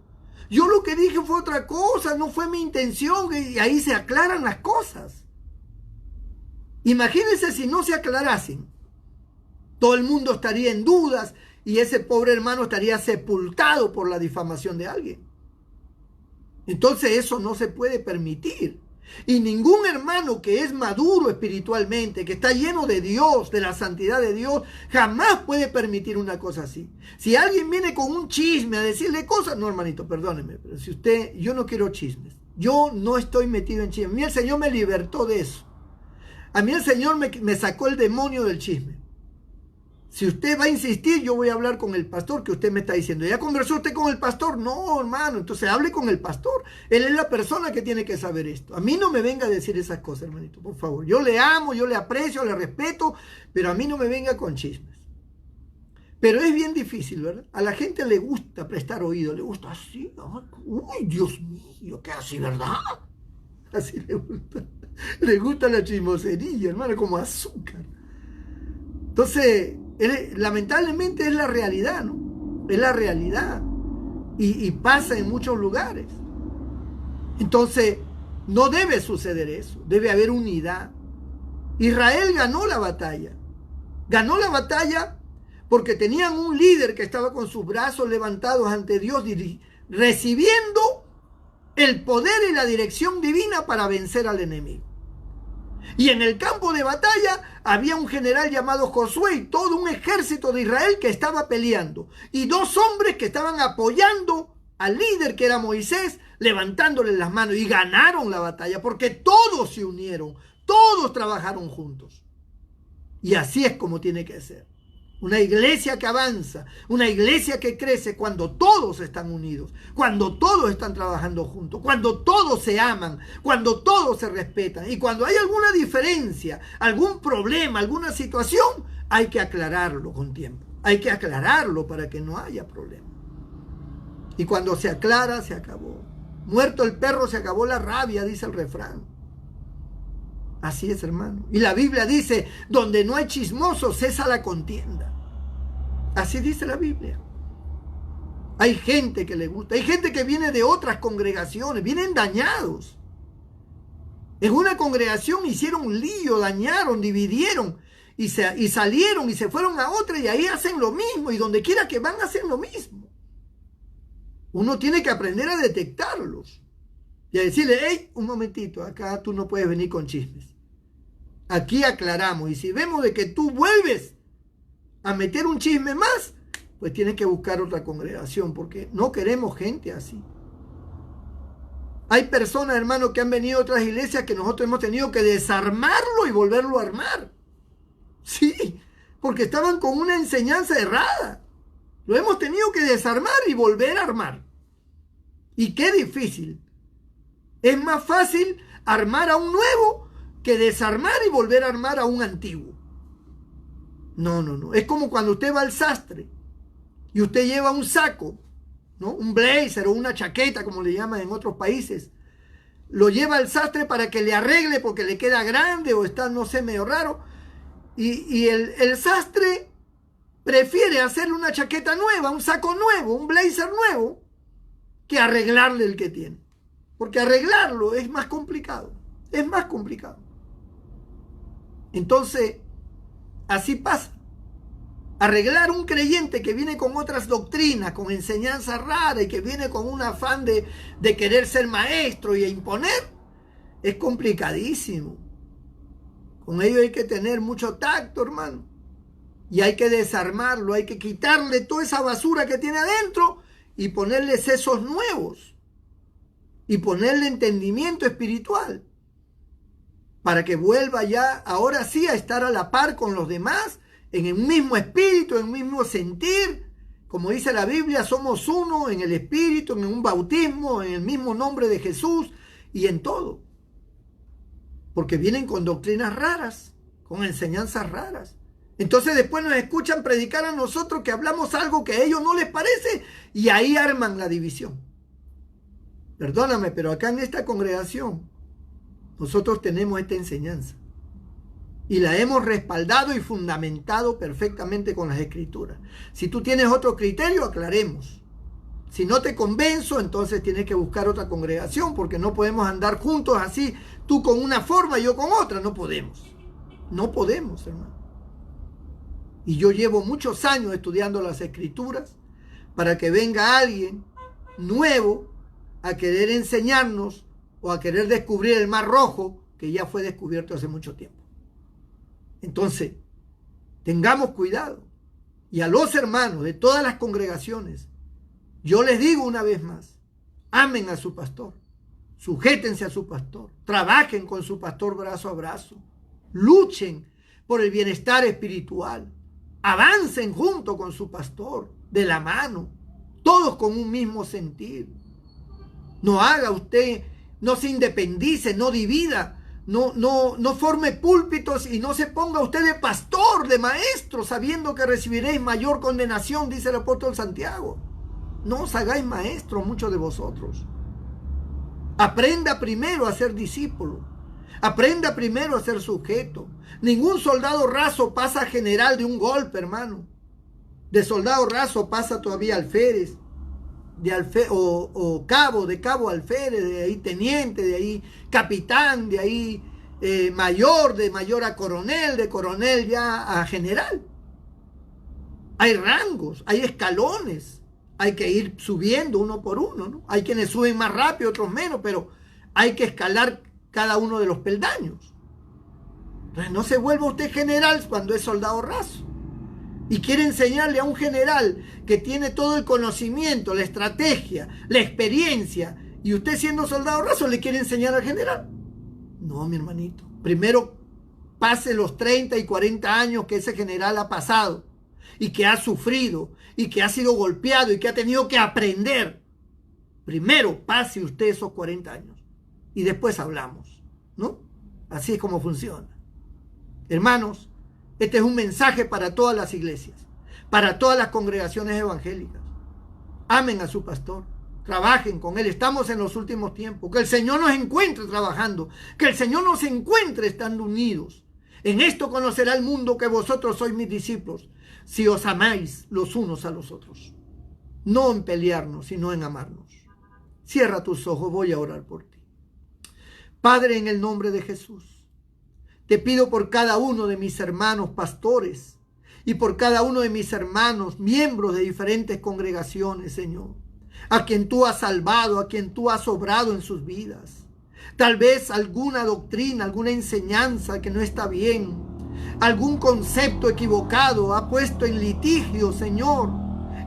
Yo lo que dije fue otra cosa, no fue mi intención. Y ahí se aclaran las cosas. Imagínense si no se aclarasen. Todo el mundo estaría en dudas y ese pobre hermano estaría sepultado por la difamación de alguien. Entonces eso no se puede permitir. Y ningún hermano que es maduro espiritualmente, que está lleno de Dios, de la santidad de Dios, jamás puede permitir una cosa así. Si alguien viene con un chisme a decirle cosas, no, hermanito, perdóneme, pero si usted, yo no quiero chismes. Yo no estoy metido en chismes. A mí el Señor me libertó de eso. A mí el Señor me sacó el demonio del chisme. Si usted va a insistir, yo voy a hablar con el pastor que usted me está diciendo. ¿Ya conversó usted con el pastor? No, hermano. Entonces hable con el pastor. Él es la persona que tiene que saber esto. A mí no me venga a decir esas cosas, hermanito, por favor. Yo le amo, yo le aprecio, le respeto, pero a mí no me venga con chismes. Pero es bien difícil, ¿verdad? A la gente le gusta prestar oído, le gusta así. Uy, Dios mío, ¿qué así, verdad? Así le gusta. Le gusta la chismosería, hermano, como azúcar. Entonces, lamentablemente es la realidad, ¿no? Es la realidad. Y pasa en muchos lugares. Entonces, no debe suceder eso. Debe haber unidad. Israel ganó la batalla. Ganó la batalla porque tenían un líder que estaba con sus brazos levantados ante Dios, recibiendo el poder y la dirección divina para vencer al enemigo. Y en el campo de batalla había un general llamado Josué y todo un ejército de Israel que estaba peleando. Y dos hombres que estaban apoyando al líder que era Moisés, levantándole las manos. Y ganaron la batalla porque todos se unieron, todos trabajaron juntos. Y así es como tiene que ser. Una iglesia que avanza, una iglesia que crece cuando todos están unidos, cuando todos están trabajando juntos, cuando todos se aman, cuando todos se respetan. Y cuando hay alguna diferencia, algún problema, alguna situación, hay que aclararlo con tiempo. Hay que aclararlo para que no haya problema. Y cuando se aclara, se acabó. Muerto el perro, se acabó la rabia, dice el refrán. Así es, hermano. Y la Biblia dice, donde no hay chismosos, cesa la contienda. Así dice la Biblia. Hay gente que le gusta, hay gente que viene de otras congregaciones, vienen dañados. En una congregación hicieron un lío, dañaron, dividieron y salieron y se fueron a otra y ahí hacen lo mismo y donde quiera que van hacen lo mismo. Uno tiene que aprender a detectarlos y a decirle, hey, un momentito, acá tú no puedes venir con chismes. Aquí aclaramos y si vemos de que tú vuelves a meter un chisme más, pues tienes que buscar otra congregación porque no queremos gente así. Hay personas, hermano, que han venido a otras iglesias que nosotros hemos tenido que desarmarlo y volverlo a armar. Sí, porque estaban con una enseñanza errada. Lo hemos tenido que desarmar y volver a armar. Y qué difícil. Es más fácil armar a un nuevo que desarmar y volver a armar a un antiguo. No. Es como cuando usted va al sastre y usted lleva un saco, ¿no? Un blazer o una chaqueta, como le llaman en otros países. Lo lleva al sastre para que le arregle porque le queda grande o está, no sé, medio raro. Y el sastre prefiere hacerle una chaqueta nueva, un saco nuevo, un blazer nuevo, que arreglarle el que tiene. Porque arreglarlo es más complicado. Es más complicado. Entonces, así pasa. Arreglar un creyente que viene con otras doctrinas, con enseñanzas raras y que viene con un afán de querer ser maestro y imponer, es complicadísimo. Con ello hay que tener mucho tacto, hermano. Y hay que desarmarlo, hay que quitarle toda esa basura que tiene adentro y ponerle sesos nuevos. Y ponerle entendimiento espiritual. Para que vuelva ya, ahora sí, a estar a la par con los demás, en el mismo espíritu, en el mismo sentir. Como dice la Biblia, somos uno en el espíritu, en un bautismo, en el mismo nombre de Jesús y en todo. Porque vienen con doctrinas raras, con enseñanzas raras. Entonces después nos escuchan predicar a nosotros que hablamos algo que a ellos no les parece y ahí arman la división. Perdóname, pero acá en esta congregación nosotros tenemos esta enseñanza y la hemos respaldado y fundamentado perfectamente con las escrituras. Si tú tienes otro criterio, aclaremos. Si no te convenzo, entonces tienes que buscar otra congregación porque no podemos andar juntos así, tú con una forma y yo con otra. No podemos. No podemos, hermano. Y yo llevo muchos años estudiando las escrituras para que venga alguien nuevo a querer enseñarnos o a querer descubrir el mar rojo que ya fue descubierto hace mucho tiempo. Entonces, tengamos cuidado. Y a los hermanos de todas las congregaciones, yo les digo una vez más, amen a su pastor, sujétense a su pastor, trabajen con su pastor brazo a brazo, luchen por el bienestar espiritual, avancen junto con su pastor, de la mano, todos con un mismo sentir. No haga usted, no se independice, no divida, no forme púlpitos y no se ponga usted de pastor, de maestro, sabiendo que recibiréis mayor condenación, dice el apóstol Santiago. No os hagáis maestros muchos de vosotros. Aprenda primero a ser discípulo. Aprenda primero a ser sujeto. Ningún soldado raso pasa a general de un golpe, hermano. De soldado raso pasa todavía alférez. O cabo, de cabo alférez, de ahí teniente, de ahí capitán, de ahí mayor, de mayor a coronel, de coronel ya a general. Hay rangos, hay escalones, hay que ir subiendo uno por uno, ¿no? Hay quienes suben más rápido, otros menos, pero hay que escalar cada uno de los peldaños. Entonces no se vuelva usted general cuando es soldado raso. Y quiere enseñarle a un general que tiene todo el conocimiento, la estrategia, la experiencia, y usted siendo soldado raso le quiere enseñar al general. No, mi hermanito. Primero pase los 30 y 40 años que ese general ha pasado. y que ha sufrido y que ha sido golpeado y que ha tenido que aprender, primero pase usted esos 40 años y después hablamos, ¿no? Así es como funciona. Hermanos, este es un mensaje para todas las iglesias, para todas las congregaciones evangélicas. Amen a su pastor, trabajen con él. Estamos en los últimos tiempos. Que el Señor nos encuentre trabajando, que el Señor nos encuentre estando unidos. En esto conocerá el mundo que vosotros sois mis discípulos, si os amáis los unos a los otros. No en pelearnos, sino en amarnos. Cierra tus ojos, voy a orar por ti. Padre, en el nombre de Jesús, te pido por cada uno de mis hermanos pastores y por cada uno de mis hermanos miembros de diferentes congregaciones, Señor, a quien tú has salvado, a quien tú has obrado en sus vidas. Tal vez alguna doctrina, alguna enseñanza que no está bien, algún concepto equivocado ha puesto en litigio, Señor,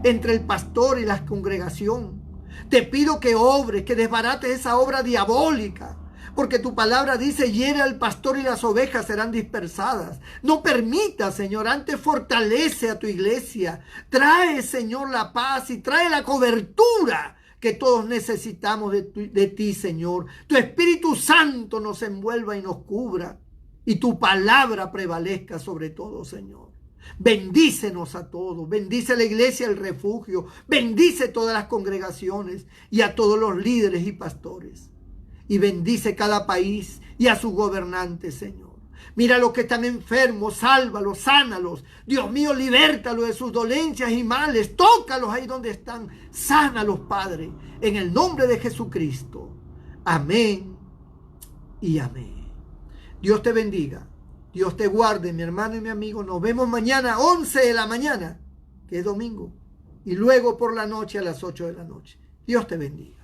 entre el pastor y la congregación. Te pido que obres, que desbarates esa obra diabólica, porque tu palabra dice: hiere al pastor y las ovejas serán dispersadas. No permita, Señor, antes fortalece a tu iglesia. Trae, Señor, la paz y trae la cobertura que todos necesitamos de ti, Señor. Tu Espíritu Santo nos envuelva y nos cubra, y tu palabra prevalezca sobre todo, Señor. Bendícenos a todos, bendice la iglesia, el refugio, bendice todas las congregaciones y a todos los líderes y pastores. Y bendice cada país y a sus gobernantes, Señor. Mira a los que están enfermos, sálvalos, sánalos. Dios mío, libértalos de sus dolencias y males. Tócalos ahí donde están. Sánalos, Padre, en el nombre de Jesucristo. Amén y amén. Dios te bendiga. Dios te guarde, mi hermano y mi amigo. Nos vemos mañana a 11 de la mañana, que es domingo. Y luego por la noche a las 8 de la noche. Dios te bendiga.